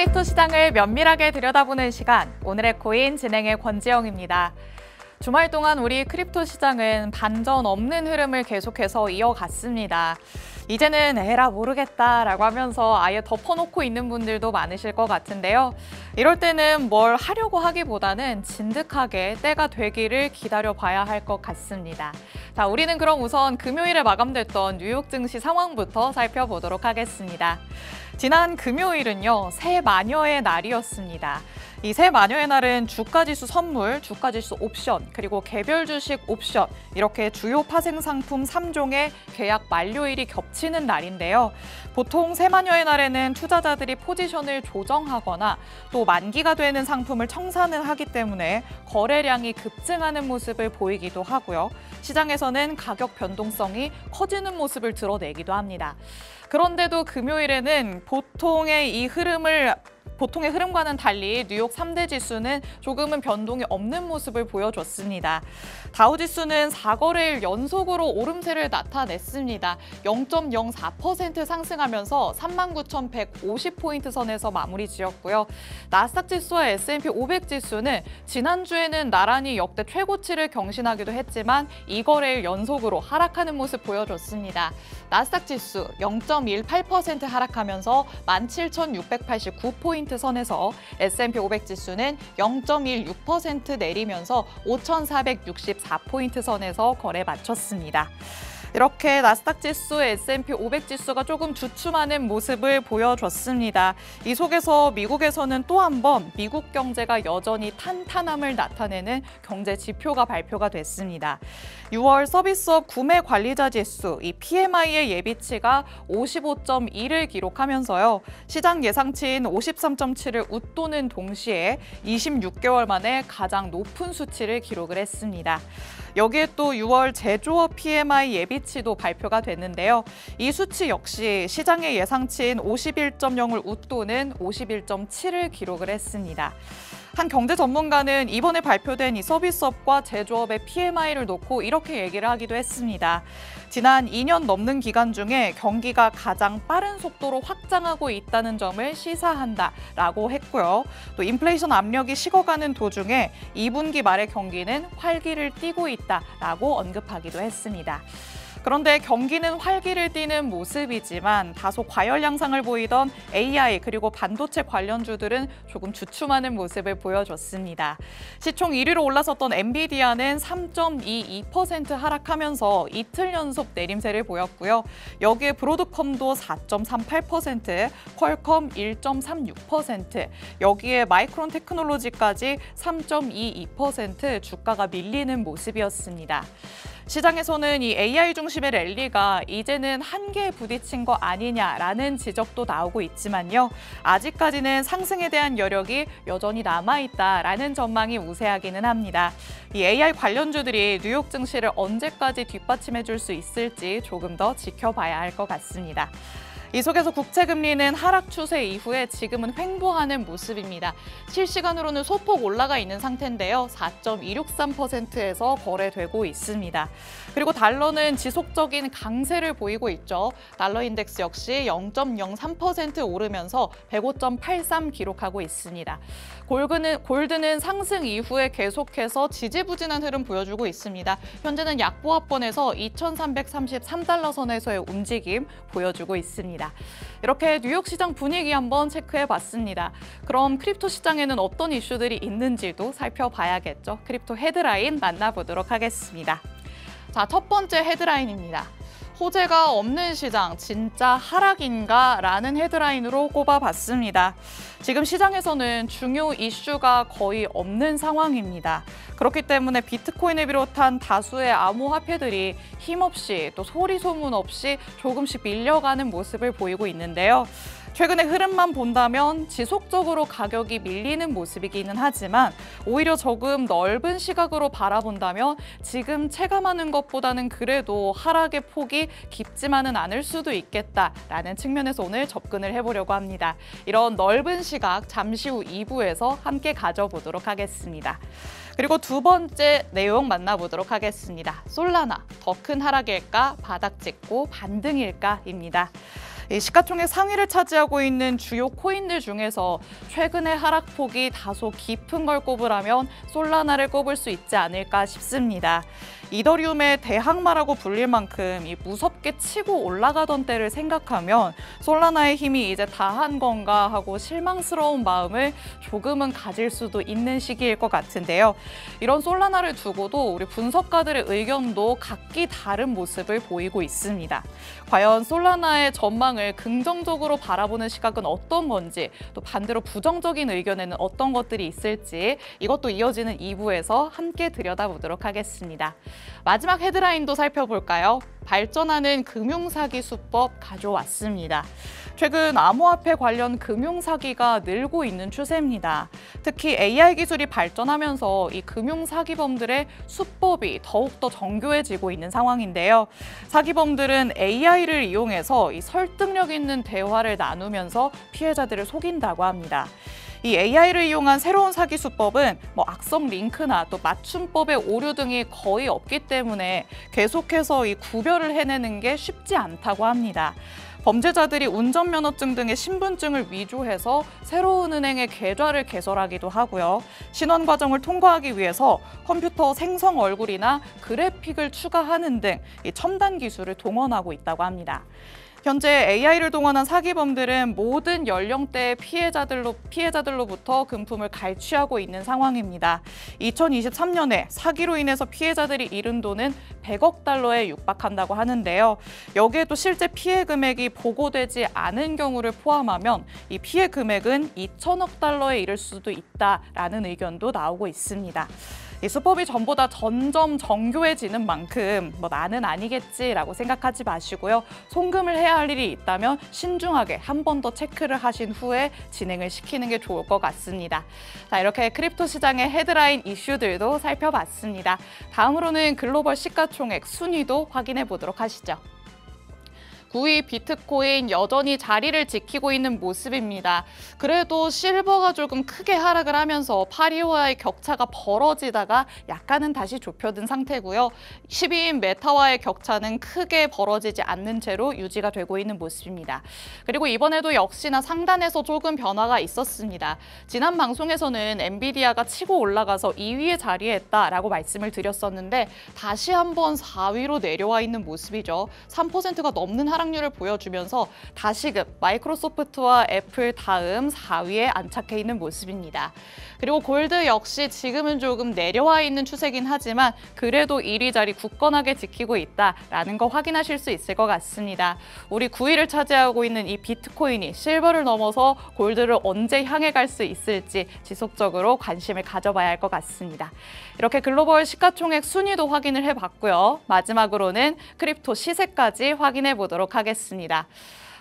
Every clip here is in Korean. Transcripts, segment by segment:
크립토 시장을 면밀하게 들여다보는 시간, 오늘의 코인 진행의 권지영입니다. 주말 동안 우리 크립토 시장은 반전 없는 흐름을 계속해서 이어갔습니다. 이제는 에라 모르겠다라고 하면서 아예 덮어놓고 있는 분들도 많으실 것 같은데요. 이럴 때는 뭘 하려고 하기보다는 진득하게 때가 되기를 기다려봐야 할 것 같습니다. 자, 우리는 그럼 우선 금요일에 마감됐던 뉴욕 증시 상황부터 살펴보도록 하겠습니다. 지난 금요일은요, 새마녀의 날이었습니다. 이 새마녀의 날은 주가지수 선물, 주가지수 옵션, 그리고 개별 주식 옵션 이렇게 주요 파생 상품 3종의 계약 만료일이 겹치는 날인데요. 보통 새마녀의 날에는 투자자들이 포지션을 조정하거나 또 만기가 되는 상품을 청산을 하기 때문에 거래량이 급증하는 모습을 보이기도 하고요. 시장에서는 가격 변동성이 커지는 모습을 드러내기도 합니다. 그런데도 금요일에는 보통의 흐름과는 달리 뉴욕 3대 지수는 조금은 변동이 없는 모습을 보여줬습니다. 다우지수는 4거래일 연속으로 오름세를 나타냈습니다. 0.04% 상승하면서 39,150포인트 선에서 마무리 지었고요. 나스닥 지수와 S&P 500 지수는 지난주에는 나란히 역대 최고치를 경신하기도 했지만 2거래일 연속으로 하락하는 모습 보여줬습니다. 나스닥 지수 0.18% 하락하면서 17,689포인트 선에서 S&P 500 지수는 0.16% 내리면서 5,464포인트 선에서 거래 마쳤습니다. 이렇게 나스닥 지수, S&P 500 지수가 조금 주춤하는 모습을 보여줬습니다. 이 속에서 미국에서는 또 한 번 미국 경제가 여전히 탄탄함을 나타내는 경제 지표가 발표가 됐습니다. 6월 서비스업 구매 관리자 지수, 이 PMI의 예비치가 55.2를 기록하면서요. 시장 예상치인 53.7을 웃도는 동시에 26개월 만에 가장 높은 수치를 기록을 했습니다. 여기에 또 6월 제조업 PMI 예비치도 발표가 됐는데요. 이 수치 역시 시장의 예상치인 51.0을 웃도는 51.7을 기록을 했습니다. 한 경제 전문가는 이번에 발표된 이 서비스업과 제조업의 PMI를 놓고 이렇게 얘기를 하기도 했습니다. 지난 2년 넘는 기간 중에 경기가 가장 빠른 속도로 확장하고 있다는 점을 시사한다라고 했고요. 또 인플레이션 압력이 식어가는 도중에 2분기 말의 경기는 활기를 띠고 있다라고 언급하기도 했습니다. 그런데 경기는 활기를 띠는 모습이지만 다소 과열 양상을 보이던 AI 그리고 반도체 관련주들은 조금 주춤하는 모습을 보여줬습니다. 시총 1위로 올라섰던 엔비디아는 3.22% 하락하면서 이틀 연속 내림세를 보였고요. 여기에 브로드컴도 4.38%, 퀄컴 1.36%, 여기에 마이크론 테크놀로지까지 3.22% 주가가 밀리는 모습이었습니다. 시장에서는 이 AI 중심의 랠리가 이제는 한계에 부딪힌 거 아니냐라는 지적도 나오고 있지만요. 아직까지는 상승에 대한 여력이 여전히 남아있다라는 전망이 우세하기는 합니다. 이 AI 관련주들이 뉴욕 증시를 언제까지 뒷받침해 줄 수 있을지 조금 더 지켜봐야 할 것 같습니다. 이 속에서 국채금리는 하락 추세 이후에 지금은 횡보하는 모습입니다. 실시간으로는 소폭 올라가 있는 상태인데요. 4.263%에서 거래되고 있습니다. 그리고 달러는 지속적인 강세를 보이고 있죠. 달러 인덱스 역시 0.03% 오르면서 105.83 기록하고 있습니다. 골드는 상승 이후에 계속해서 지지부진한 흐름 보여주고 있습니다. 현재는 약보합권에서 2,333달러 선에서의 움직임 보여주고 있습니다. 이렇게 뉴욕 시장 분위기 한번 체크해봤습니다. 그럼 크립토 시장에는 어떤 이슈들이 있는지도 살펴봐야겠죠. 크립토 헤드라인 만나보도록 하겠습니다. 자, 첫 번째 헤드라인입니다. 호재가 없는 시장, 진짜 하락인가? 라는 헤드라인으로 꼽아봤습니다. 지금 시장에서는 중요 이슈가 거의 없는 상황입니다. 그렇기 때문에 비트코인을 비롯한 다수의 암호화폐들이 힘없이 또 소리 소문 없이 조금씩 밀려가는 모습을 보이고 있는데요. 최근의 흐름만 본다면 지속적으로 가격이 밀리는 모습이기는 하지만 오히려 조금 넓은 시각으로 바라본다면 지금 체감하는 것보다는 그래도 하락의 폭이 깊지만은 않을 수도 있겠다라는 측면에서 오늘 접근을 해보려고 합니다. 이런 넓은 시각 잠시 후 2부에서 함께 가져보도록 하겠습니다. 그리고 두 번째 내용 만나보도록 하겠습니다. 솔라나, 더 큰 하락일까, 바닥 찍고 반등일까입니다. 이 시가총액 상위를 차지하고 있는 주요 코인들 중에서 최근의 하락폭이 다소 깊은 걸 꼽으라면 솔라나를 꼽을 수 있지 않을까 싶습니다. 이더리움의 대항마라고 불릴 만큼 이 무섭게 치고 올라가던 때를 생각하면 솔라나의 힘이 이제 다한 건가 하고 실망스러운 마음을 조금은 가질 수도 있는 시기일 것 같은데요. 이런 솔라나를 두고도 우리 분석가들의 의견도 각기 다른 모습을 보이고 있습니다. 과연 솔라나의 전망을 긍정적으로 바라보는 시각은 어떤 건지, 또 반대로 부정적인 의견에는 어떤 것들이 있을지 이것도 이어지는 2부에서 함께 들여다보도록 하겠습니다. 마지막 헤드라인도 살펴볼까요? 발전하는 금융사기 수법 가져왔습니다. 최근 암호화폐 관련 금융사기가 늘고 있는 추세입니다. 특히 AI 기술이 발전하면서 이 금융사기범들의 수법이 더욱더 정교해지고 있는 상황인데요. 사기범들은 AI를 이용해서 이 설득력 있는 대화를 나누면서 피해자들을 속인다고 합니다. 이 AI를 이용한 새로운 사기 수법은 악성 링크나 또 맞춤법의 오류 등이 거의 없기 때문에 계속해서 이 구별을 해내는 게 쉽지 않다고 합니다. 범죄자들이 운전면허증 등의 신분증을 위조해서 새로운 은행의 계좌를 개설하기도 하고요. 신원 과정을 통과하기 위해서 컴퓨터 생성 얼굴이나 그래픽을 추가하는 등 이 첨단 기술을 동원하고 있다고 합니다. 현재 AI를 동원한 사기범들은 모든 연령대의 피해자들로부터 금품을 갈취하고 있는 상황입니다. 2023년에 사기로 인해서 피해자들이 잃은 돈은 100억 달러에 육박한다고 하는데요. 여기에 또 실제 피해 금액이 보고되지 않은 경우를 포함하면 이 피해 금액은 2천억 달러에 이를 수도 있다라는 의견도 나오고 있습니다. 이 수법이 전보다 점점 정교해지는 만큼 나는 아니겠지라고 생각하지 마시고요. 송금을 해야 할 일이 있다면 신중하게 한 번 더 체크를 하신 후에 진행을 시키는 게 좋을 것 같습니다. 자, 이렇게 크립토 시장의 헤드라인 이슈들도 살펴봤습니다. 다음으로는 글로벌 시가총액 순위도 확인해 보도록 하시죠. 9위 비트코인 여전히 자리를 지키고 있는 모습입니다. 그래도 실버가 조금 크게 하락을 하면서 8위와의 격차가 벌어지다가 약간은 다시 좁혀든 상태고요. 10위인 메타와의 격차는 크게 벌어지지 않는 채로 유지가 되고 있는 모습입니다. 그리고 이번에도 역시나 상단에서 조금 변화가 있었습니다. 지난 방송에서는 엔비디아가 치고 올라가서 2위에 자리했다라고 말씀을 드렸었는데 다시 한번 4위로 내려와 있는 모습이죠. 3%가 넘는 하락률을 보여주면서 다시금 마이크로소프트와 애플 다음 4위에 안착해 있는 모습입니다. 그리고 골드 역시 지금은 조금 내려와 있는 추세긴 하지만 그래도 1위 자리 굳건하게 지키고 있다라는 거 확인하실 수 있을 것 같습니다. 우리 9위를 차지하고 있는 이 비트코인이 실버를 넘어서 골드를 언제 향해 갈 수 있을지 지속적으로 관심을 가져봐야 할 것 같습니다. 이렇게 글로벌 시가총액 순위도 확인을 해봤고요. 마지막으로는 크립토 시세까지 확인해 보도록 하겠습니다.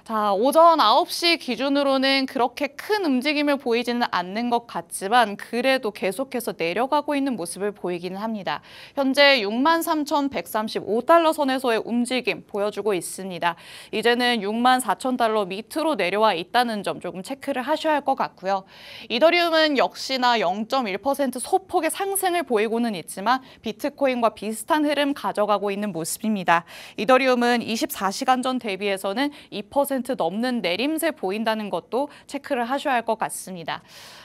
자, 오전 9시 기준으로는 그렇게 큰 움직임을 보이지는 않는 것 같지만 그래도 계속해서 내려가고 있는 모습을 보이기는 합니다. 현재 63,135달러 선에서의 움직임 보여주고 있습니다. 이제는 64,000달러 밑으로 내려와 있다는 점 조금 체크를 하셔야 할 것 같고요. 이더리움은 역시나 0.1% 소폭의 상승을 보이고는 있지만 비트코인과 비슷한 흐름 가져가고 있는 모습입니다. 이더리움은 24시간 전 대비해서는 2% 넘는 내림세 보인다는 것도 체크를 하셔야 할 것 같습니다.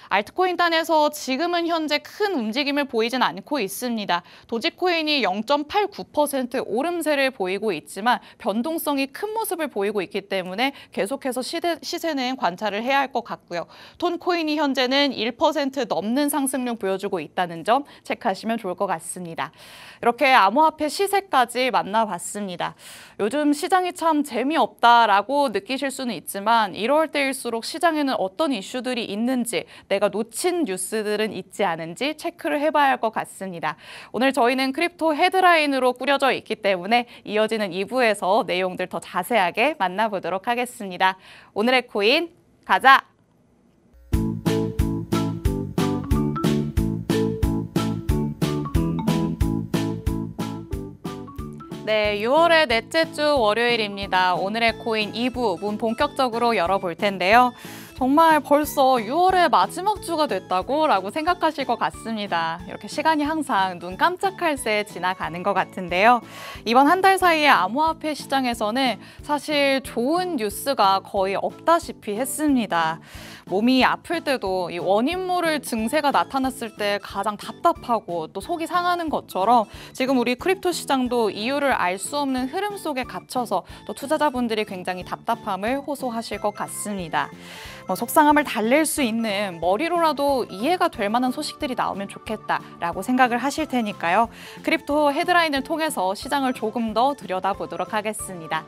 알트코인 단에서 지금은 현재 큰 움직임을 보이진 않고 있습니다. 도지코인이 0.89% 오름세를 보이고 있지만 변동성이 큰 모습을 보이고 있기 때문에 계속해서 시세는 관찰을 해야 할 것 같고요. 톤코인이 현재는 1% 넘는 상승률 보여주고 있다는 점 체크하시면 좋을 것 같습니다. 이렇게 암호화폐 시세까지 만나봤습니다. 요즘 시장이 참 재미없다라고 느끼실 수는 있지만 이럴 때일수록 시장에는 어떤 이슈들이 있는지 내가 놓친 뉴스들은 있지 않은지 체크를 해봐야 할 것 같습니다. 오늘 저희는 크립토 헤드라인으로 꾸려져 있기 때문에 이어지는 2부에서 내용들 더 자세하게 만나보도록 하겠습니다. 오늘의 코인 가자! 네, 6월의 넷째 주 월요일입니다. 오늘의 코인 2부 문 본격적으로 열어볼 텐데요. 정말 벌써 6월의 마지막 주가 됐다고 생각하실 것 같습니다. 이렇게 시간이 항상 눈 깜짝할 새 지나가는 것 같은데요. 이번 한 달 사이에 암호화폐 시장에서는 사실 좋은 뉴스가 거의 없다시피 했습니다. 몸이 아플 때도 이 원인 모를 증세가 나타났을 때 가장 답답하고 또 속이 상하는 것처럼 지금 우리 크립토 시장도 이유를 알 수 없는 흐름 속에 갇혀서 또 투자자분들이 굉장히 답답함을 호소하실 것 같습니다. 속상함을 달랠 수 있는 머리로라도 이해가 될 만한 소식들이 나오면 좋겠다라고 생각을 하실 테니까요. 크립토 헤드라인을 통해서 시장을 조금 더 들여다보도록 하겠습니다.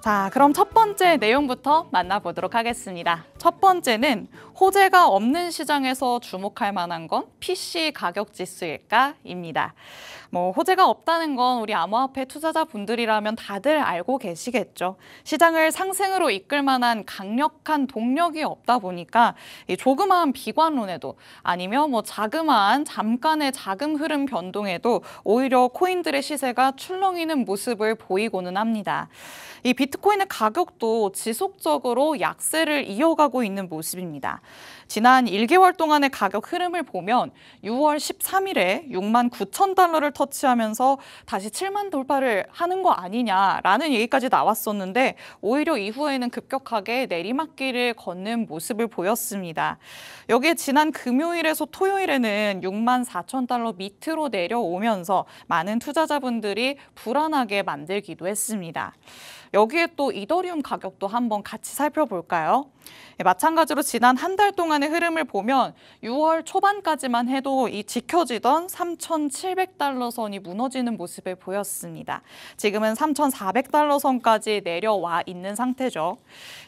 자, 그럼 첫 번째 내용부터 만나보도록 하겠습니다. 첫 번째는 호재가 없는 시장에서 주목할 만한 건 PC 가격 지수일까입니다. 호재가 없다는 건 우리 암호화폐 투자자분들이라면 다들 알고 계시겠죠. 시장을 상승으로 이끌 만한 강력한 동력이 없다 보니까 이 조그마한 비관론에도 아니면 자그마한 잠깐의 자금 흐름 변동에도 오히려 코인들의 시세가 출렁이는 모습을 보이고는 합니다. 이 비트코인의 가격도 지속적으로 약세를 이어가고 있는 모습입니다. 지난 1개월 동안의 가격 흐름을 보면 6월 13일에 6만 9천 달러를 터치하면서 다시 7만 돌파를 하는 거 아니냐라는 얘기까지 나왔었는데 오히려 이후에는 급격하게 내리막길을 걷는 모습을 보였습니다. 여기에 지난 금요일에서 토요일에는 6만 4천 달러 밑으로 내려오면서 많은 투자자분들이 불안하게 만들기도 했습니다. 여기에 또 이더리움 가격도 한번 같이 살펴볼까요? 마찬가지로 지난 한 달 동안의 흐름을 보면 6월 초반까지만 해도 이 지켜지던 3,700달러 선이 무너지는 모습을 보였습니다. 지금은 3,400달러 선까지 내려와 있는 상태죠.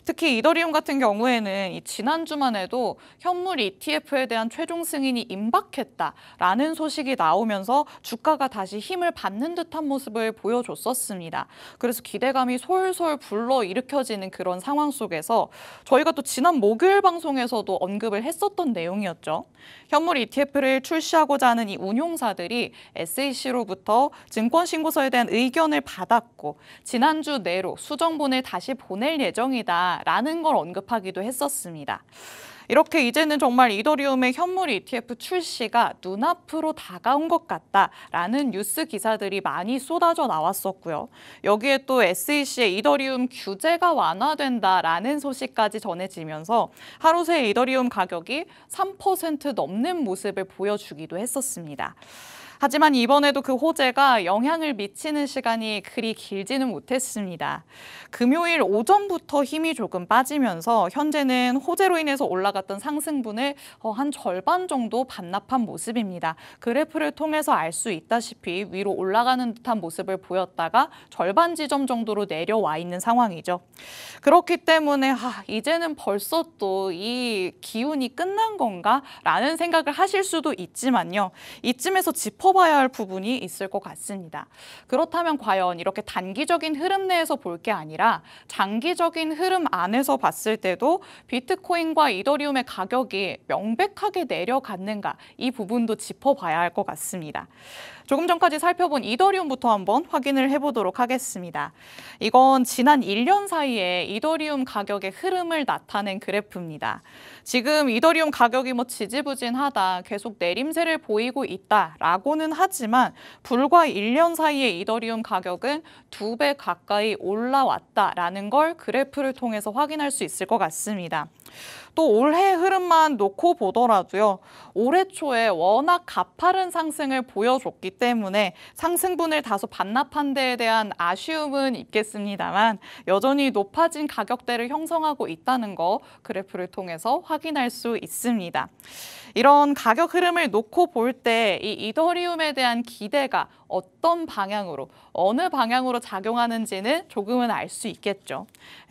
특히 이더리움 같은 경우에는 이 지난주만 해도 현물 ETF에 대한 최종 승인이 임박했다라는 소식이 나오면서 주가가 다시 힘을 받는 듯한 모습을 보여줬었습니다. 그래서 기대감이 솔솔 불러일으켜지는 그런 상황 속에서 저희가 또 지난 목요일 방송에서도 언급을 했었던 내용이었죠. 현물 ETF를 출시하고자 하는 이 운용사들이 SEC로부터 증권신고서에 대한 의견을 받았고 지난주 내로 수정본을 다시 보낼 예정이다라는 걸 언급하기도 했었습니다. 이렇게 이제는 정말 이더리움의 현물 ETF 출시가 눈앞으로 다가온 것 같다라는 뉴스 기사들이 많이 쏟아져 나왔었고요. 여기에 또 SEC의 이더리움 규제가 완화된다라는 소식까지 전해지면서 하루 새 이더리움 가격이 3% 넘는 모습을 보여주기도 했었습니다. 하지만 이번에도 그 호재가 영향을 미치는 시간이 그리 길지는 못했습니다. 금요일 오전부터 힘이 조금 빠지면서 현재는 호재로 인해서 올라갔던 상승분을 한 절반 정도 반납한 모습입니다. 그래프를 통해서 알 수 있다시피 위로 올라가는 듯한 모습을 보였다가 절반 지점 정도로 내려와 있는 상황이죠. 그렇기 때문에 이제는 벌써 또 이 기운이 끝난 건가? 라는 생각을 하실 수도 있지만요. 이쯤에서 짚어봐야 할 부분이 있을 것 같습니다. 그렇다면 과연 이렇게 단기적인 흐름 내에서 볼 게 아니라 장기적인 흐름 안에서 봤을 때도 비트코인과 이더리움의 가격이 명백하게 내려갔는가 이 부분도 짚어봐야 할 것 같습니다. 조금 전까지 살펴본 이더리움부터 한번 확인을 해보도록 하겠습니다. 이건 지난 1년 사이에 이더리움 가격의 흐름을 나타낸 그래프입니다. 지금 이더리움 가격이 지지부진하다, 계속 내림세를 보이고 있다라고는 하지만 불과 1년 사이에 이더리움 가격은 2배 가까이 올라왔다라는 걸 그래프를 통해서 확인할 수 있을 것 같습니다. 또 올해 흐름만 놓고 보더라도요. 올해 초에 워낙 가파른 상승을 보여줬기 때문에 상승분을 다소 반납한 데에 대한 아쉬움은 있겠습니다만 여전히 높아진 가격대를 형성하고 있다는 거 그래프를 통해서 확인할 수 있습니다. 이런 가격 흐름을 놓고 볼 때 이 이더리움에 대한 기대가 어떤 방향으로, 어느 방향으로 작용하는지는 조금은 알 수 있겠죠.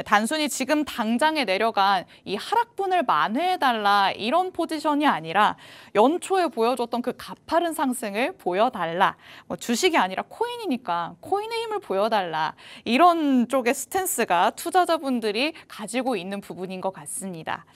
단순히 지금 당장에 내려간 이 하락분을 만회해달라 이런 포지션이 아니라 연초에 보여줬던 그 가파른 상승을 보여달라. 주식이 아니라 코인이니까 코인의 힘을 보여달라. 이런 쪽의 스탠스가 투자자분들이 가지고 있는 부분인 것 같습니다.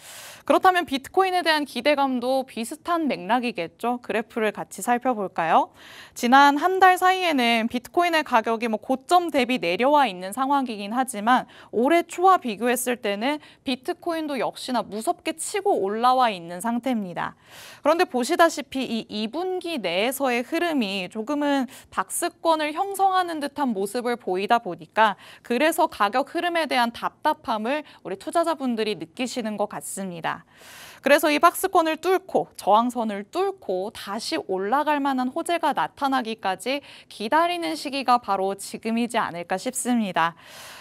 그렇다면 비트코인에 대한 기대감도 비슷한 맥락이겠죠. 그래프를 같이 살펴볼까요? 지난 한 달 달 사이에는 비트코인의 가격이 고점 대비 내려와 있는 상황이긴 하지만 올해 초와 비교했을 때는 비트코인도 역시나 무섭게 치고 올라와 있는 상태입니다. 그런데 보시다시피 이 2분기 내에서의 흐름이 조금은 박스권을 형성하는 듯한 모습을 보이다 보니까 그래서 가격 흐름에 대한 답답함을 우리 투자자분들이 느끼시는 것 같습니다. 그래서 이 박스권을 뚫고 저항선을 뚫고 다시 올라갈 만한 호재가 나타나기까지 기다리는 시기가 바로 지금이지 않을까 싶습니다.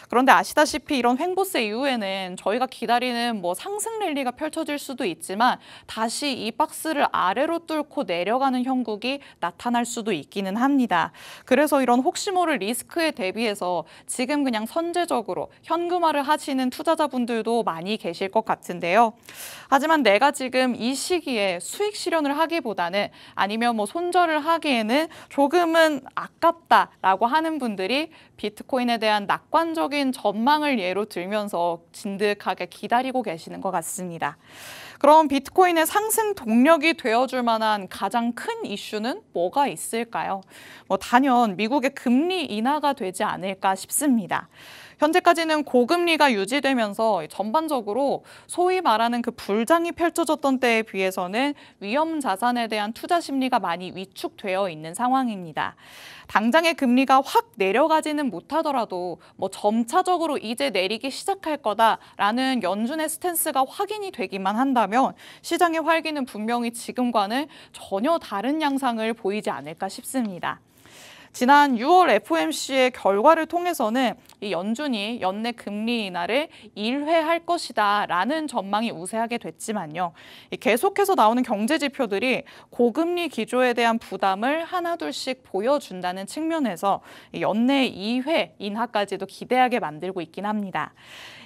그런데 아시다시피 이런 횡보세 이후에는 저희가 기다리는 상승 랠리가 펼쳐질 수도 있지만 다시 이 박스를 아래로 뚫고 내려가는 형국이 나타날 수도 있기는 합니다. 그래서 이런 혹시 모를 리스크에 대비해서 지금 그냥 선제적으로 현금화를 하시는 투자자분들도 많이 계실 것 같은데요. 하지만 내가 지금 이 시기에 수익 실현을 하기보다는 아니면 손절을 하기에는 조금은 아깝다라고 하는 분들이 비트코인에 대한 낙관적인 전망을 예로 들면서 진득하게 기다리고 계시는 것 같습니다. 그럼 비트코인의 상승 동력이 되어줄 만한 가장 큰 이슈는 뭐가 있을까요? 단연 미국의 금리 인하가 되지 않을까 싶습니다. 현재까지는 고금리가 유지되면서 전반적으로 소위 말하는 그 불장이 펼쳐졌던 때에 비해서는 위험 자산에 대한 투자 심리가 많이 위축되어 있는 상황입니다. 당장의 금리가 확 내려가지는 못하더라도 점차적으로 이제 내리기 시작할 거다라는 연준의 스탠스가 확인이 되기만 한다면 시장의 활기는 분명히 지금과는 전혀 다른 양상을 보이지 않을까 싶습니다. 지난 6월 FOMC의 결과를 통해서는 이 연준이 연내 금리 인하를 1회할 것이다라는 전망이 우세하게 됐지만요. 계속해서 나오는 경제 지표들이 고금리 기조에 대한 부담을 하나둘씩 보여준다는 측면에서 연내 2회 인하까지도 기대하게 만들고 있긴 합니다.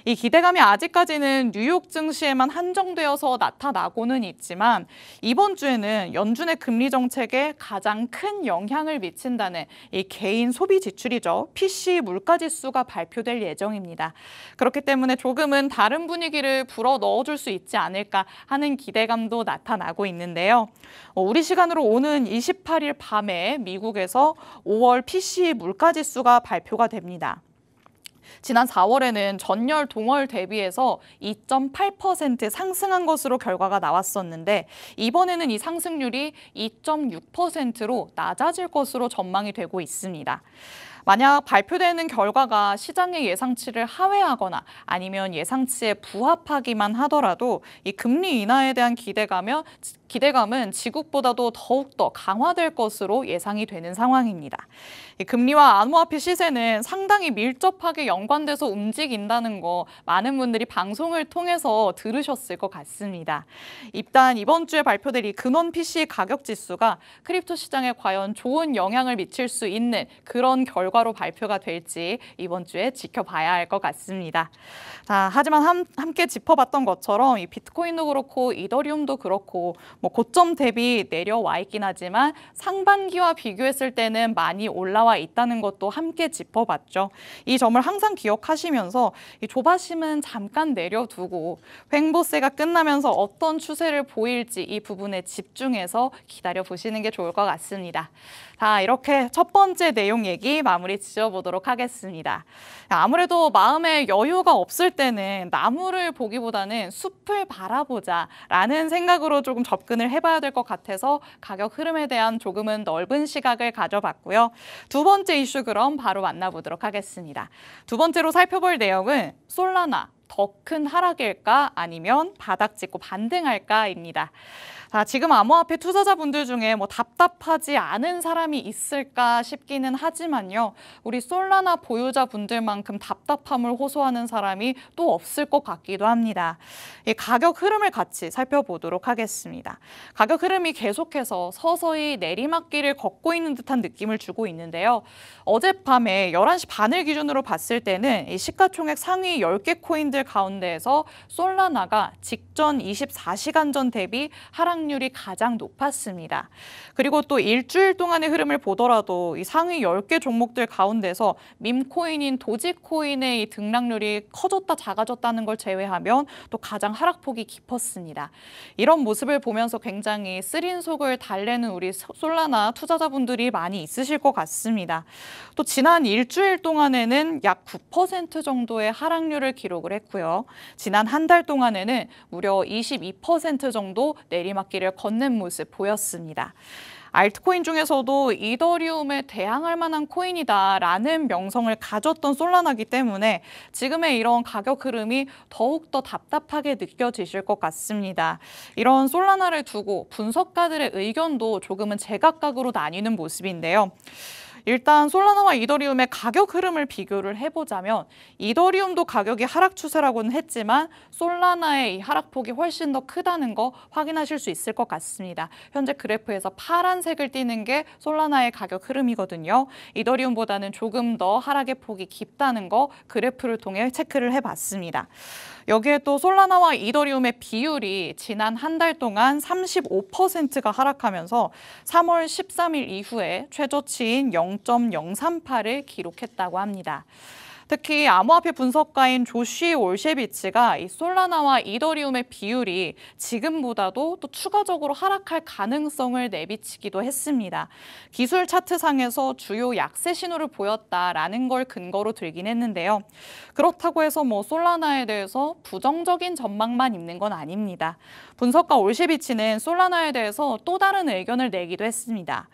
이 기대감이 아직까지는 뉴욕 증시에만 한정되어서 나타나고는 있지만 이번 주에는 연준의 금리 정책에 가장 큰 영향을 미친다는 이 개인 소비 지출이죠. PCE 물가지수가 발표될 예정입니다. 그렇기 때문에 조금은 다른 분위기를 불어 넣어줄 수 있지 않을까 하는 기대감도 나타나고 있는데요. 우리 시간으로 오는 28일 밤에 미국에서 5월 PCE 물가지수가 발표가 됩니다. 지난 4월에는 전년 동월 대비해서 2.8% 상승한 것으로 결과가 나왔었는데 이번에는 이 상승률이 2.6%로 낮아질 것으로 전망이 되고 있습니다. 만약 발표되는 결과가 시장의 예상치를 하회하거나 아니면 예상치에 부합하기만 하더라도 이 금리 인하에 대한 기대감은 지국보다도 더욱더 강화될 것으로 예상이 되는 상황입니다. 이 금리와 암호화폐 시세는 상당히 밀접하게 연관돼서 움직인다는 거 많은 분들이 방송을 통해서 들으셨을 것 같습니다. 일단 이번 주에 발표될 이 근원 PC 가격 지수가 크립토 시장에 과연 좋은 영향을 미칠 수 있는 그런 결과로 발표가 될지 이번 주에 지켜봐야 할 것 같습니다. 자, 하지만 함께 짚어봤던 것처럼 이 비트코인도 그렇고 이더리움도 그렇고 고점 대비 내려와 있긴 하지만 상반기와 비교했을 때는 많이 올라와 있다는 것도 함께 짚어봤죠. 이 점을 항상 기억하시면서 이 조바심은 잠깐 내려두고 횡보세가 끝나면서 어떤 추세를 보일지 이 부분에 집중해서 기다려보시는 게 좋을 것 같습니다. 자, 이렇게 첫 번째 내용 얘기 마무리 지어보도록 하겠습니다. 아무래도 마음에 여유가 없을 때는 나무를 보기보다는 숲을 바라보자라는 생각으로 조금 접근을 해봐야 될 것 같아서 가격 흐름에 대한 조금은 넓은 시각을 가져봤고요. 두 번째 이슈 그럼 바로 만나보도록 하겠습니다. 두 번째로 살펴볼 내용은 솔라나 더 큰 하락일까 아니면 바닥 찍고 반등할까입니다. 자, 지금 암호화폐 투자자분들 중에 답답하지 않은 사람이 있을까 싶기는 하지만요. 우리 솔라나 보유자분들만큼 답답함을 호소하는 사람이 또 없을 것 같기도 합니다. 이 가격 흐름을 같이 살펴보도록 하겠습니다. 가격 흐름이 계속해서 서서히 내리막길을 걷고 있는 듯한 느낌을 주고 있는데요. 어젯밤에 11시 반을 기준으로 봤을 때는 이 시가총액 상위 10개 코인들 코인들 가운데에서 솔라나가 직전 24시간 전 대비 하락률이 가장 높았습니다. 그리고 또 일주일 동안의 흐름을 보더라도 이 상위 10개 종목들 가운데서 밈코인인 도지코인의 이 등락률이 커졌다 작아졌다는 걸 제외하면 또 가장 하락폭이 깊었습니다. 이런 모습을 보면서 굉장히 쓰린 속을 달래는 우리 솔라나 투자자분들이 많이 있으실 것 같습니다. 또 지난 일주일 동안에는 약 9% 정도의 하락률을 기록을 했고요. 지난 한 달 동안에는 무려 22% 정도 내리막길을 걷는 모습 보였습니다. 알트코인 중에서도 이더리움에 대항할 만한 코인이다라는 명성을 가졌던 솔라나기 때문에 지금의 이런 가격 흐름이 더욱더 답답하게 느껴지실 것 같습니다. 이런 솔라나를 두고 분석가들의 의견도 조금은 제각각으로 나뉘는 모습인데요. 일단 솔라나와 이더리움의 가격 흐름을 비교를 해보자면 이더리움도 가격이 하락 추세라고는 했지만 솔라나의 이 하락폭이 훨씬 더 크다는 거 확인하실 수 있을 것 같습니다. 현재 그래프에서 파란색을 띠는 게 솔라나의 가격 흐름이거든요. 이더리움보다는 조금 더 하락의 폭이 깊다는 거 그래프를 통해 체크를 해봤습니다. 여기에 또 솔라나와 이더리움의 비율이 지난 한 달 동안 35%가 하락하면서 3월 13일 이후에 최저치인 0.038을 기록했다고 합니다. 특히 암호화폐 분석가인 조시 올셰비츠가 이 솔라나와 이더리움의 비율이 지금보다도 또 추가적으로 하락할 가능성을 내비치기도 했습니다. 기술 차트상에서 주요 약세 신호를 보였다라는 걸 근거로 들긴 했는데요. 그렇다고 해서 솔라나에 대해서 부정적인 전망만 있는 건 아닙니다. 분석가 올셰비츠는 솔라나에 대해서 또 다른 의견을 내기도 했습니다.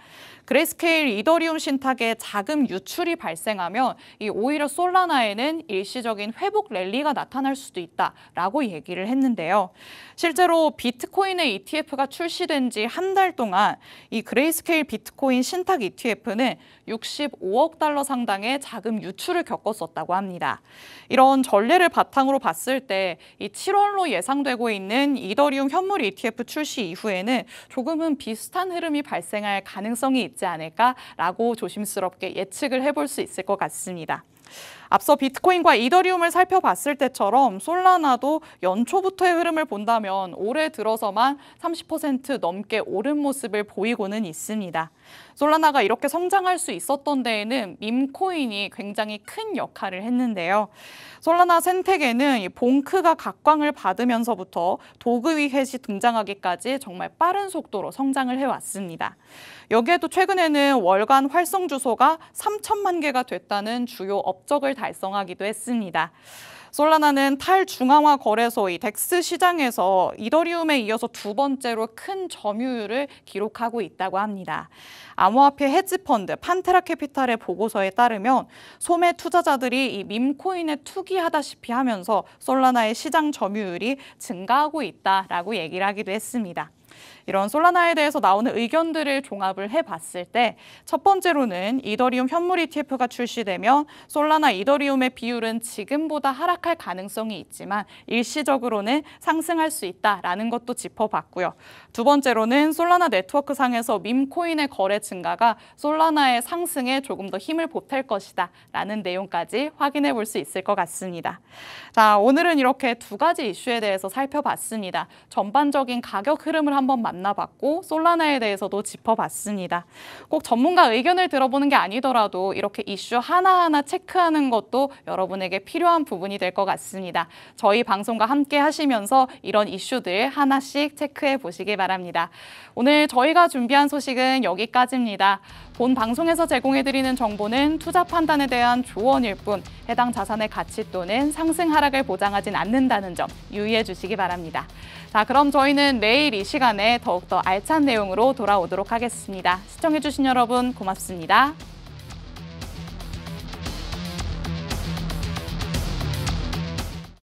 그레이스케일 이더리움 신탁에 자금 유출이 발생하면 오히려 솔라나에는 일시적인 회복 랠리가 나타날 수도 있다라고 얘기를 했는데요. 실제로 비트코인의 ETF가 출시된 지 한 달 동안 이 그레이스케일 비트코인 신탁 ETF는 65억 달러 상당의 자금 유출을 겪었었다고 합니다. 이런 전례를 바탕으로 봤을 때 이 7월로 예상되고 있는 이더리움 현물 ETF 출시 이후에는 조금은 비슷한 흐름이 발생할 가능성이 있지 않을까라고 조심스럽게 예측을 해볼 수 있을 것 같습니다. 앞서 비트코인과 이더리움을 살펴봤을 때처럼 솔라나도 연초부터의 흐름을 본다면 올해 들어서만 30% 넘게 오른 모습을 보이고는 있습니다. 솔라나가 이렇게 성장할 수 있었던 데에는 밈코인이 굉장히 큰 역할을 했는데요. 솔라나 생태계는 봉크가 각광을 받으면서부터 도그위 햇이 등장하기까지 정말 빠른 속도로 성장을 해왔습니다. 여기에도 최근에는 월간 활성 주소가 3천만 개가 됐다는 주요 업적을 달성하기도 했습니다. 솔라나는 탈중앙화 거래소 덱스 시장에서 이더리움에 이어서 두 번째로 큰 점유율을 기록하고 있다고 합니다. 암호화폐 헤지펀드 판테라 캐피탈의 보고서에 따르면 소매 투자자들이 이 밈코인에 투기하다시피 하면서 솔라나의 시장 점유율이 증가하고 있다라고 얘기를 하기도 했습니다. 이런 솔라나에 대해서 나오는 의견들을 종합을 해봤을 때 첫 번째로는 이더리움 현물 ETF가 출시되면 솔라나 이더리움의 비율은 지금보다 하락할 가능성이 있지만 일시적으로는 상승할 수 있다라는 것도 짚어봤고요. 두 번째로는 솔라나 네트워크 상에서 밈코인의 거래 증가가 솔라나의 상승에 조금 더 힘을 보탤 것이다 라는 내용까지 확인해 볼 수 있을 것 같습니다. 자, 오늘은 이렇게 두 가지 이슈에 대해서 살펴봤습니다. 전반적인 가격 흐름을 한번 만나봤고 솔라나에 대해서도 짚어봤습니다. 꼭 전문가 의견을 들어보는 게 아니더라도 이렇게 이슈 하나하나 체크하는 것도 여러분에게 필요한 부분이 될 것 같습니다. 저희 방송과 함께 하시면서 이런 이슈들 하나씩 체크해 보시기 바랍니다. 오늘 저희가 준비한 소식은 여기까지입니다. 본 방송에서 제공해드리는 정보는 투자 판단에 대한 조언일 뿐 해당 자산의 가치 또는 상승 하락을 보장하진 않는다는 점 유의해 주시기 바랍니다. 자, 그럼 저희는 내일 이 시간에 더욱더 알찬 내용으로 돌아오도록 하겠습니다. 시청해주신 여러분 고맙습니다.